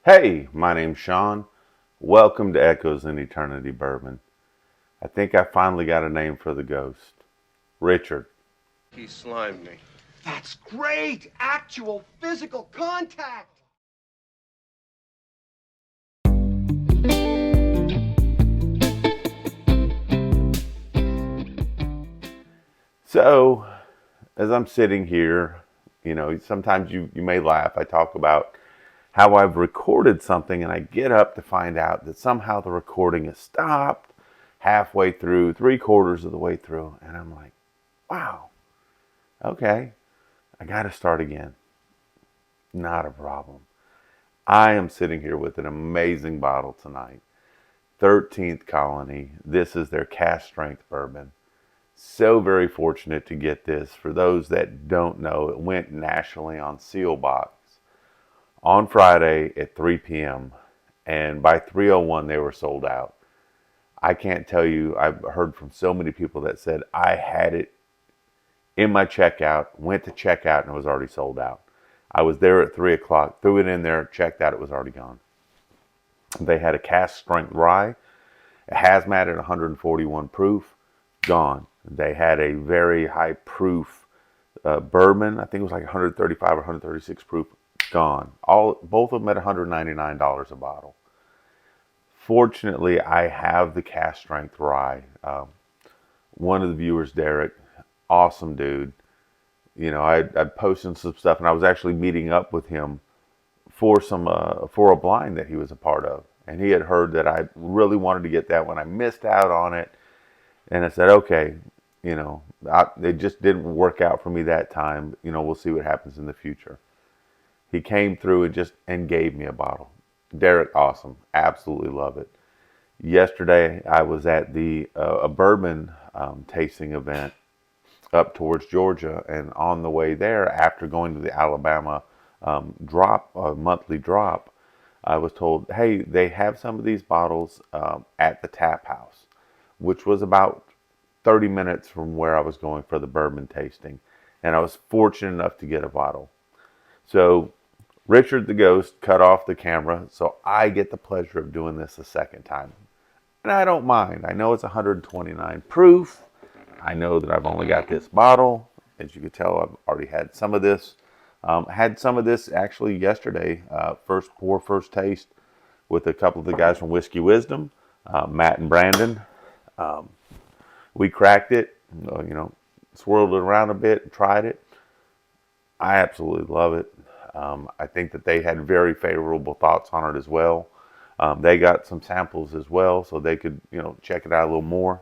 Hey, my name's Sean. Welcome to Echoes in Eternity Bourbon. I think I finally got a name for the ghost. Richard. He slimed me. That's great! Actual physical contact! So, as I'm sitting here, sometimes you may laugh. I talk about how I've recorded something and I get up to find out that somehow the recording is stopped halfway through, three quarters of the way through. And I'm like, wow, okay, I got to start again. Not a problem. I am sitting here with an amazing bottle tonight. 13th Colony. This is their Cask strength bourbon. So very fortunate to get this. For those that don't know, it went nationally on seal box on Friday at 3 p.m. And by 3:01 they were sold out. I can't tell you, I've heard from so many people that said I had it in my checkout, went to checkout and it was already sold out. I was there at 3 o'clock, threw it in there, checked out, it was already gone. They had a cask strength rye, a hazmat at 141 proof, gone. They had a very high proof bourbon, I think it was like 135 or 136 proof, gone. Both of them at $199 a bottle. Fortunately, I have the cask strength rye. One of the viewers, Derek, awesome dude. I'd posted some stuff, and I was actually meeting up with him for a blind that he was a part of, and he had heard that I really wanted to get that one. I missed out on it, and I said, okay, it just didn't work out for me that time. We'll see what happens in the future. He came through and gave me a bottle. Derek, awesome, absolutely love it. Yesterday, I was at the a bourbon tasting event up towards Georgia, and on the way there, after going to the Alabama monthly drop, I was told, hey, they have some of these bottles at the tap house, which was about 30 minutes from where I was going for the bourbon tasting. And I was fortunate enough to get a bottle. So Richard the Ghost cut off the camera, so I get the pleasure of doing this a second time. And I don't mind. I know it's 129 proof. I know that I've only got this bottle. As you can tell, I've already had some of this. Had some of this actually yesterday, first pour, first taste, with a couple of the guys from Whiskey Wisdom, Matt and Brandon. We cracked it, swirled it around a bit, and tried it. I absolutely love it. I think that they had very favorable thoughts on it as well. They got some samples as well, so they could, check it out a little more.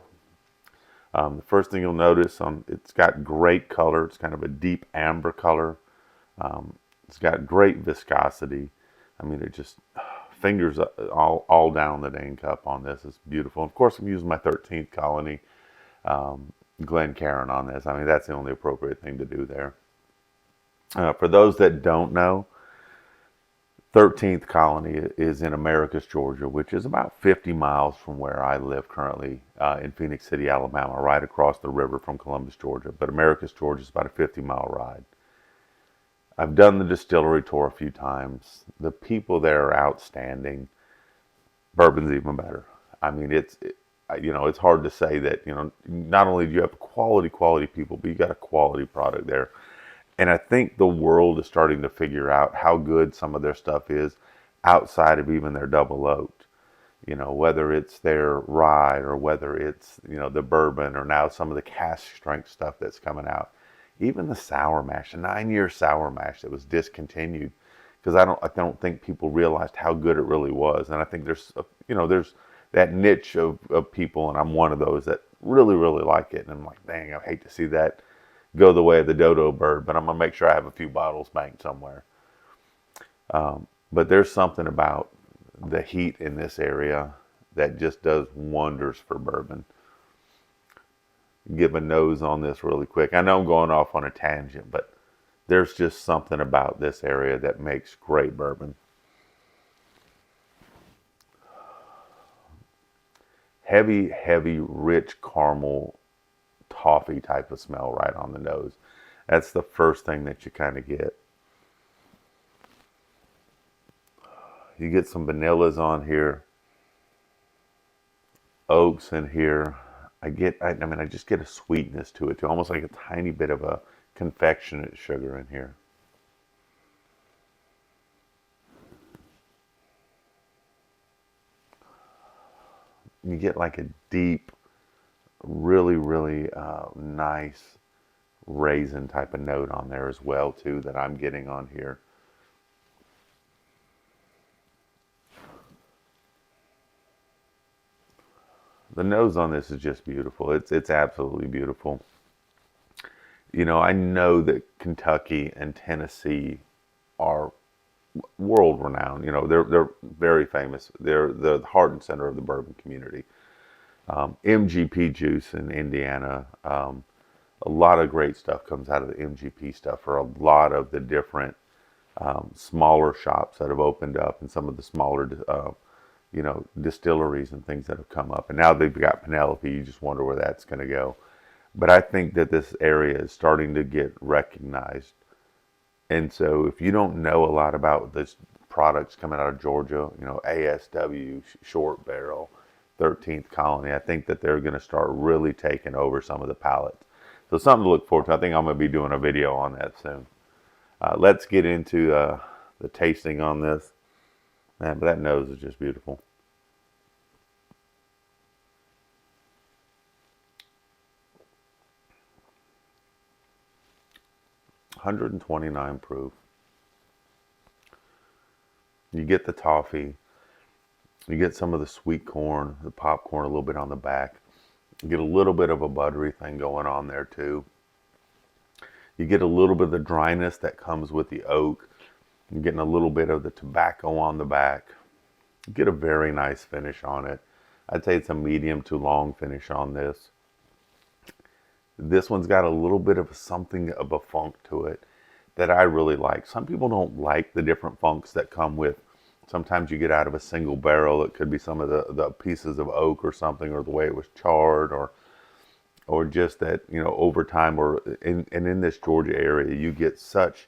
The first thing you'll notice, it's got great color. It's kind of a deep amber color. It's got great viscosity. I mean, it just fingers all down the dang cup on this. It's beautiful. Of course, I'm using my 13th Colony Glencairn on this. I mean, that's the only appropriate thing to do there. For those that don't know, 13th Colony is in Americus, Georgia, which is about 50 miles from where I live currently in Phoenix City, Alabama, right across the river from Columbus, Georgia. But Americus, Georgia is about a 50-mile ride. I've done the distillery tour a few times. The people there are outstanding. Bourbon's even better. I mean, it's hard to say that, not only do you have quality people, but you got a quality product there. And I think the world is starting to figure out how good some of their stuff is outside of even their double oaked. Whether it's their rye or whether it's, the bourbon or now some of the cask strength stuff that's coming out. Even the sour mash, a 9-year sour mash that was discontinued because I don't think people realized how good it really was. And I think there's that niche of people, and I'm one of those that really, really like it. And I'm like, dang, I hate to see that go the way of the dodo bird, but I'm gonna make sure I have a few bottles banked somewhere. But there's something about the heat in this area that just does wonders for bourbon. Give a nose on this really quick. I know I'm going off on a tangent, but there's just something about this area that makes great bourbon. Heavy, heavy, rich caramel toffee type of smell right on the nose. That's the first thing that you kind of get. You get some vanillas on here, oaks in here. I just get a sweetness to it too, almost like a tiny bit of a confectionate sugar in here. You get like a deep, really, really nice raisin type of note on there as well too that I'm getting on here. The nose on this is just beautiful. It's absolutely beautiful. You know, I know that Kentucky and Tennessee are world renowned. You know, they're very famous. They're the heart and center of the bourbon community. MGP juice in Indiana. A lot of great stuff comes out of the MGP stuff for a lot of the different smaller shops that have opened up and some of the smaller, distilleries and things that have come up. And now they've got Penelope. You just wonder where that's going to go. But I think that this area is starting to get recognized. And so if you don't know a lot about this products coming out of Georgia, ASW, short barrel, 13th Colony, I think that they're going to start really taking over some of the palates. So something to look forward to. I think I'm going to be doing a video on that soon. Let's get into the tasting on this. Man, but that nose is just beautiful. $129 proof. You get the toffee. You get some of the sweet corn, the popcorn a little bit on the back. You get a little bit of a buttery thing going on there too. You get a little bit of the dryness that comes with the oak. You're getting a little bit of the tobacco on the back. You get a very nice finish on it. I'd say it's a medium to long finish on this. This one's got a little bit of something of a funk to it that I really like. Some people don't like the different funks that come with. Sometimes you get out of a single barrel. It could be some of the pieces of oak or something, or the way it was charred, or just that, over time, or in this Georgia area, you get such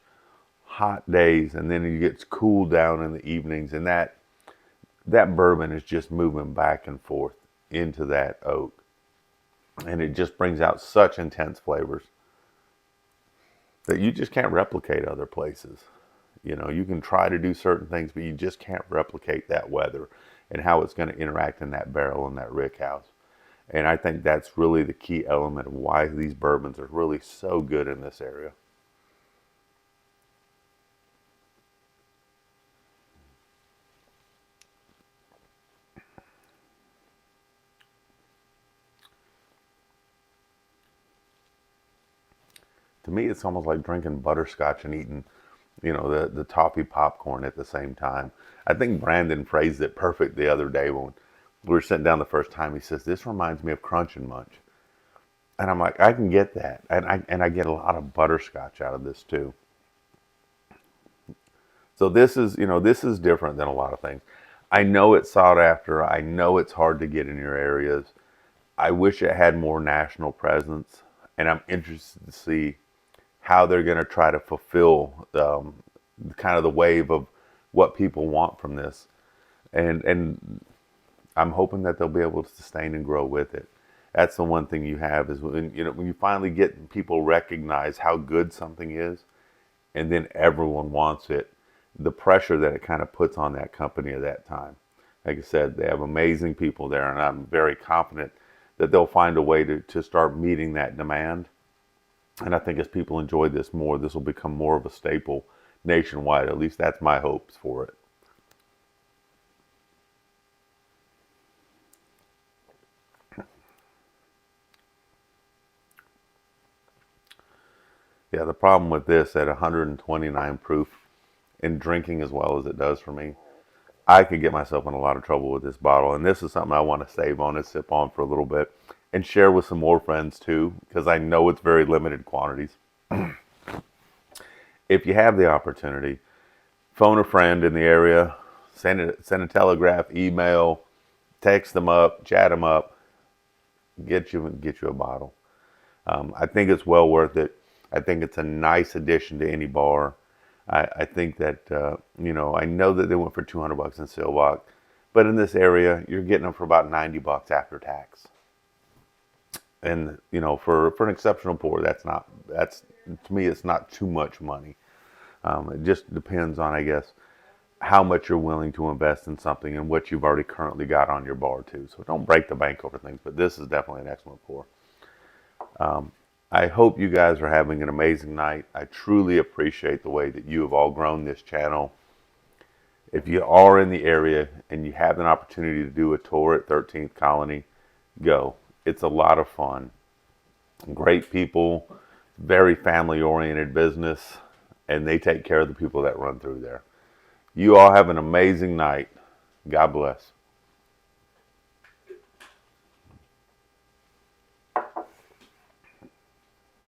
hot days, and then you get cooled down in the evenings, and that bourbon is just moving back and forth into that oak. And it just brings out such intense flavors that you just can't replicate other places. You can try to do certain things, but you just can't replicate that weather and how it's going to interact in that barrel and that rick house. And I think that's really the key element of why these bourbons are really so good in this area. To me, it's almost like drinking butterscotch and eating, the toffee popcorn at the same time. I think Brandon phrased it perfect the other day when we were sitting down the first time. He says, "This reminds me of Crunch and Munch." And I'm like, I can get that. And I get a lot of butterscotch out of this too. So this is different than a lot of things. I know it's sought after. I know it's hard to get in your areas. I wish it had more national presence. And I'm interested to see how they're going to try to fulfill kind of the wave of what people want from this. And I'm hoping that they'll be able to sustain and grow with it. That's the one thing you have is when you finally get people recognize how good something is, and then everyone wants it. The pressure that it kind of puts on that company at that time. Like I said, they have amazing people there, and I'm very confident that they'll find a way to start meeting that demand. And I think as people enjoy this more, this will become more of a staple nationwide. At least that's my hopes for it. Yeah, the problem with this at 129 proof and drinking as well as it does for me, I could get myself in a lot of trouble with this bottle. And this is something I want to save on and sip on for a little bit and share with some more friends too, because I know it's very limited quantities. If you have the opportunity, phone a friend in the area, send a telegraph, email, text them up, chat them up, get you a bottle. I think it's well worth it. I think it's a nice addition to any bar. I think that, I know that they went for 200 bucks in Silwalk, but in this area, you're getting them for about 90 bucks after tax. And, for an exceptional pour, to me, it's not too much money. It just depends on, I guess, how much you're willing to invest in something and what you've already currently got on your bar too. So don't break the bank over things, but this is definitely an excellent pour. I hope you guys are having an amazing night. I truly appreciate the way that you have all grown this channel. If you are in the area and you have an opportunity to do a tour at 13th Colony, go. It's a lot of fun. Great people, very family oriented business, and they take care of the people that run through there. You all have an amazing night. God bless.